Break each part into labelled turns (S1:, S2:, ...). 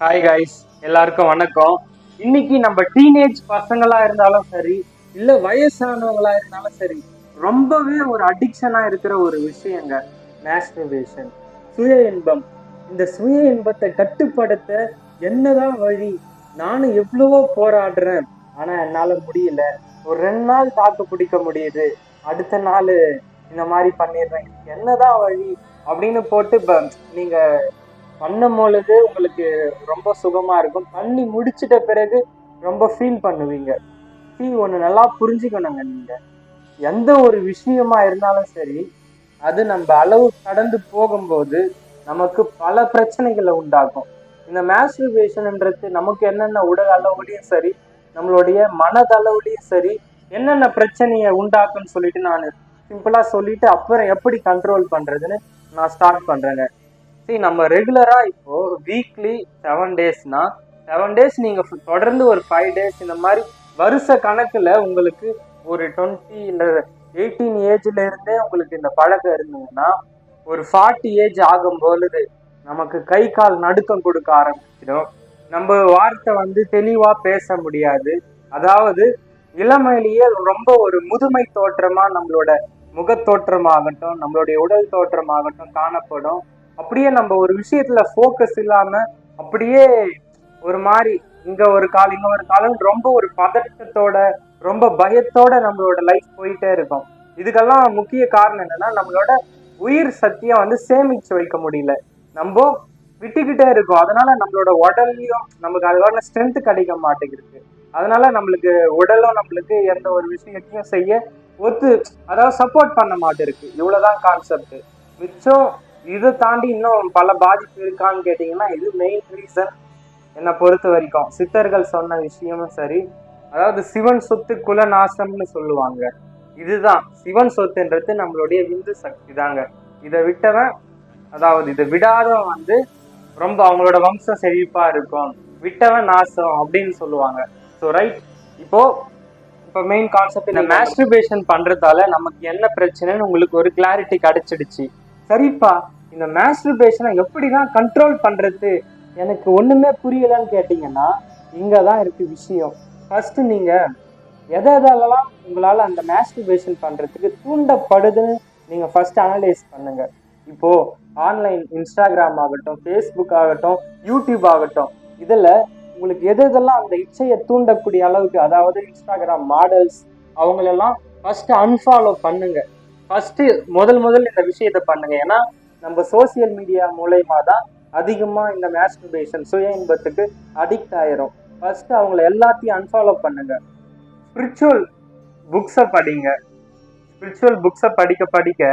S1: Hi guys, எல்லாருக்கும் வணக்கம். இன்னைக்கு நம்ம டீனேஜ் பசங்களா இருந்தாலும் சரி, இல்ல வயசானவங்களா இருந்தாலும் சரி, ரொம்பவே ஒரு அடிக்ஷனா இருக்கிற ஒரு விஷயங்க மாஸ்டர்பேஷன், சுய இன்பம். இந்த சுய இன்பத்தை கட்டுப்படுத்த என்னதான் வழி? நானும் எவ்வளவோ போராடுறேன், ஆனா என்னால முடியல. ஒரு 2 நாள் தாக்கு பிடிக்க முடியுது, அடுத்த நாள் இந்த மாதிரி பண்ணிடுறேன். இதுக்கு என்னதான் வழி அப்படின்னு போட்டு நீங்க பண்ணும் பொழுது உங்களுக்கு ரொம்ப சுகமா இருக்கும். பண்ணி முடிச்சிட்ட பிறகு ரொம்ப ஃபீல் பண்ணுவீங்க. ஒண்ணு நல்லா புரிஞ்சுக்கணுங்க. நீங்க எந்த ஒரு விஷயமா இருந்தாலும் சரி, அது நம்ம அளவு கடந்து போகும்போது நமக்கு பல பிரச்சனைகளை உண்டாக்கும். இந்த மாஸ்டர்பேஷன்ன்றது நமக்கு என்னென்ன உடல் அளவுலயும் சரி, நம்மளுடைய மனதளவுலயும் சரி, என்னென்ன பிரச்சனையை உண்டாக்குன்னு சொல்லிட்டு நான் சிம்பிளா சொல்லிட்டு அப்புறம் எப்படி கண்ட்ரோல் பண்றதுன்னு நான் ஸ்டார்ட் பண்றேங்க. சரி, நம்ம ரெகுலரா இப்போ வீக்லி 7 டேஸ்னா 7 டேஸ் நீங்க தொடர்ந்து ஒரு 5 டேஸ் இந்த மாதிரி வருஷ கணக்குல உங்களுக்கு ஒரு 20 இல்ல 18 ஏஜ்ல இருந்தே உங்களுக்கு இந்த பழக்கம் இருந்ததுன்னா ஒரு 40 ஏஜ் ஆகும் பொழுது நமக்கு கை கால் நடுக்கம் கொடுக்க ஆரம்பிச்சிடும். நம்ம வார்த்தை தெளிவா பேச முடியாது. அதாவது இளமையிலேயே ரொம்ப ஒரு முதுமை தோற்றமா நம்மளோட முகத்தோற்றமாகட்டும், நம்மளுடைய உடல் தோற்றமாகட்டும் காணப்படும். அப்படியே நம்ம ஒரு விஷயத்துல ஃபோக்கஸ் இல்லாம அப்படியே ஒரு மாதிரி இங்க ஒரு கால் இங்க ஒரு காலம் ரொம்ப ஒரு பதட்டத்தோட ரொம்ப பயத்தோட நம்மளோட லைஃப் போயிட்டே இருக்கும். இதுக்கெல்லாம் முக்கிய காரணம் என்னன்னா, நம்மளோட உயிர் சக்தியை சேமிச்சு வைக்க முடியல. நம்ம விட்டுக்கிட்டே இருக்கோம். அதனால நம்மளோட உடல்லையும் நமக்கு அதுக்கான ஸ்ட்ரென்த் கிடைக்க மாட்டேங்குது. அதனால நம்மளுக்கு உடலும் நம்மளுக்கு எந்த ஒரு விஷயத்தையும் செய்ய ஒத்து அதாவது சப்போர்ட் பண்ண மாட்டேருக்கு. இவ்வளவுதான் கான்செப்ட். மிச்சம் இதை தாண்டி இன்னும் பல பாதிப்பு இருக்கான்னு கேட்டீங்கன்னா, இது மெயின் ரீசன். என்னை பொறுத்த வரைக்கும் சித்தர்கள் சொன்ன விஷயமும் சரி, அதாவது சிவன் சொத்து குல நாசம்னு சொல்லுவாங்க. இதுதான் சிவன் சொத்துன்றது நம்மளுடைய விந்து சக்தி தாங்க. இதை விட்டவன், அதாவது இதை விடாதவன் ரொம்ப அவங்களோட வம்சம் செழிப்பா இருக்கும், விட்டவன் நாசம் அப்படின்னு சொல்லுவாங்க. ஸோ ரைட், இப்போ மெயின் கான்செப்ட், இந்த மாஸ்டர்பேஷன் பண்றதால நமக்கு என்ன பிரச்சனைன்னு உங்களுக்கு ஒரு கிளாரிட்டி கிடைச்சிடுச்சு. சரிப்பா, இந்த மாஸ்டர்பேஷனை எப்படிதான் கண்ட்ரோல் பண்றது, எனக்கு ஒண்ணுமே புரியலன்னு கேட்டீங்கன்னா, இங்கதான் இருக்கு விஷயம். ஃபர்ஸ்ட் நீங்க எதெல்லாம் உங்களால அந்த மாஸ்டர்பேஷன் பண்றதுக்கு தூண்டப்படுதுன்னு நீங்க ஃபர்ஸ்ட் அனலைஸ் பண்ணுங்க. இப்போ ஆன்லைன் இன்ஸ்டாகிராம் ஆகட்டும், ஃபேஸ்புக் ஆகட்டும், யூடியூப் ஆகட்டும், இதுல உங்களுக்கு எதெல்லாம் அந்த இச்சையை தூண்டக்கூடிய அளவுக்கு, அதாவது இன்ஸ்டாகிராம் மாடல்ஸ் அவங்களெல்லாம் ஃபர்ஸ்ட் அன்ஃபாலோ பண்ணுங்க. ஃபர்ஸ்ட் முதல் இந்த விஷயத்த பண்ணுங்க. ஏன்னா நம்ம சோசியல் மீடியா மூலயமா தான் அதிகமா இந்த மாஸ்டர்பேஷன் சுய இன்பத்துக்கு அடிக்ட் ஆயிரும். ஃபர்ஸ்ட் அவங்கள எல்லாத்தையும் அன்ஃபாலோ பண்ணுங்க. ஸ்பிரிச்சுவல் புக்ஸை படிங்க. ஸ்பிரிச்சுவல் புக்ஸை படிக்க படிக்க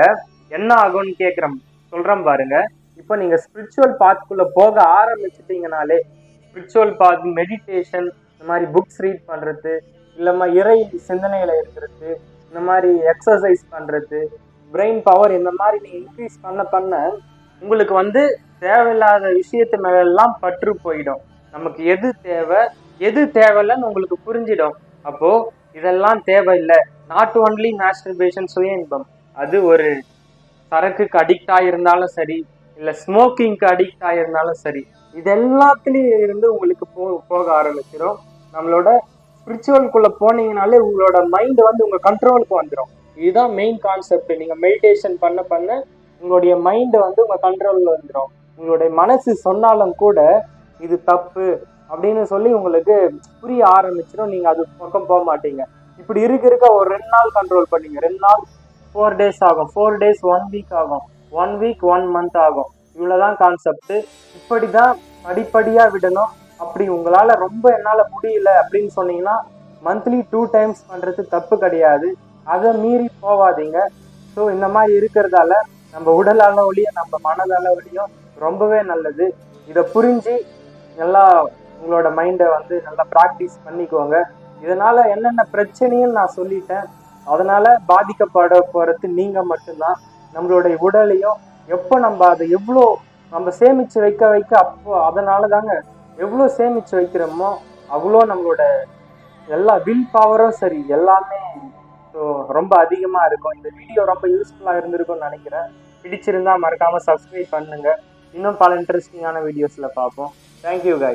S1: என்ன ஆகும்னு சொல்றேன் பாருங்க. இப்போ நீங்க ஸ்பிரிச்சுவல் பாத்குள்ள போக ஆரம்பிச்சிட்டீங்கனாலே, ஸ்பிரிச்சுவல் பாத், மெடிடேஷன், இந்த மாதிரி புக்ஸ் ரீட் பண்றது, இல்லம்மா இறை சிந்தனையில இருக்கிறது, இந்த மாதிரி எக்ஸசைஸ் பண்றது, பிரெயின் பவர், இந்த மாதிரி நீங்க இன்க்ரீஸ் பண்ண பண்ண உங்களுக்கு தேவையில்லாத விஷயத்து மேலெல்லாம் பற்று போயிடும். நமக்கு எது தேவை எது தேவையில்லைன்னு உங்களுக்கு புரிஞ்சிடும். அப்போ இதெல்லாம் தேவையில்லை. நாட் ஒன்லி மாஸ்டர்பேஷன் சுய இன்பம், அது ஒரு சரக்குக்கு அடிக்ட் ஆகிருந்தாலும் சரி, இல்ல ஸ்மோக்கிங்க்கு அடிக்ட் ஆகிருந்தாலும் சரி, இது எல்லாத்துலயும் இருந்து உங்களுக்கு போக ஆரம்பிச்சிடும். நம்மளோட ஸ்பிரிச்சுவல்குள்ள போனீங்கனாலே உங்களோட மைண்ட் உங்க கண்ட்ரோலுக்கு வந்துடும். இதுதான் மெயின் கான்செப்ட். நீங்க மெடிடேஷன் பண்ண பண்ண உங்களுடைய மைண்ட் உங்க கண்ட்ரோல்ல வந்துடும். உங்களுடைய மனசு சொன்னாலும் கூட இது தப்பு அப்படின்னு சொல்லி உங்களுக்கு புரிய ஆரம்பிச்சிடும். நீங்க அது பக்கம் போக மாட்டீங்க. இப்படி இருக்க ஒரு 2 நாள் கண்ட்ரோல் பண்ணீங்க, 2 நாள் 4 டேஸ் ஆகும், 4 டேஸ் 1 வீக் ஆகும், 1 வீக் 1 மந்த் ஆகும். இவ்வளவுதான் கான்செப்ட். இப்படிதான் படிப்படியா விடணும். அப்படி உங்களால ரொம்ப என்னால முடியல அப்படின்னு சொன்னீங்கன்னா மந்த்லி 2 டைம்ஸ் பண்றது தப்பு கிடையாது. அதை மீறி போவாதீங்க. ஸோ இந்த மாதிரி இருக்கிறதால நம்ம உடல் அளவுலையும் நம்ம மனதளவுலையும் ரொம்பவே நல்லது. இதை புரிஞ்சு நல்லா உங்களோட மைண்டை நல்லா ப்ராக்டிஸ் பண்ணிக்கோங்க. இதனால என்னென்ன பிரச்சனையும் நான் சொல்லிட்டேன். அதனால பாதிக்கப்பட போறது நீங்க மட்டும்தான். நம்மளுடைய உடலையும் எப்போ நம்ம அதை எவ்வளோ நம்ம சேமிச்சு வைக்க வைக்க, அப்போ அதனால தாங்க எவ்வளோ சேமிச்சு வைக்கிறோமோ அவ்வளோ நம்மளோட எல்லா வில் பவரும் சரி எல்லாமே ரொம்ப அதிகமா இருக்கும். இந்த வீடியோ ரொம்ப யூஸ்ஃபுல்லா இருந்திருக்கும்னு நினைக்கிறேன். பிடிச்சிருந்தா மறக்காம சப்ஸ்கிரைப் பண்ணுங்க. இன்னும் பல இன்ட்ரெஸ்டிங்கான வீடியோஸ்ல பார்ப்போம். Thank you guys.